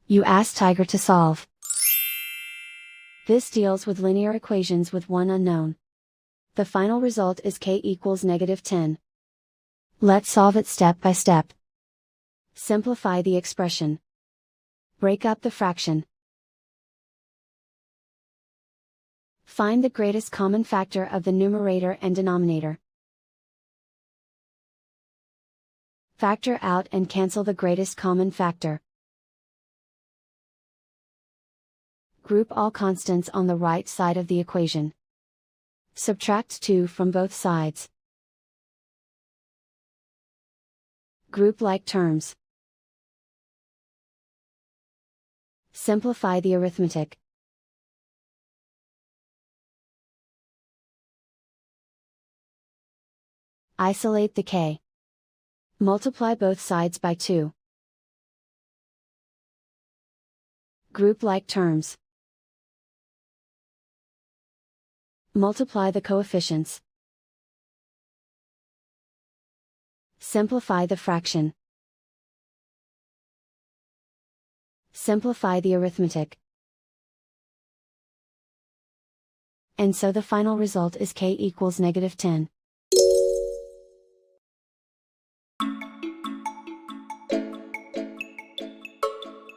You ask Tiger to solve. This deals with linear equations with one unknown. The final result is k equals -10. Let's solve it step by step. Simplify the expression. Break up the fraction. Find the greatest common factor of the numerator and denominator. Factor out and cancel the greatest common factor. Group all constants on the right side of the equation. Subtract 2 from both sides. Group like terms. Simplify the arithmetic. Isolate the k. Multiply both sides by 2. Group like terms. Multiply the coefficients. Simplify the fraction. Simplify the arithmetic. And so the final result is k equals -10.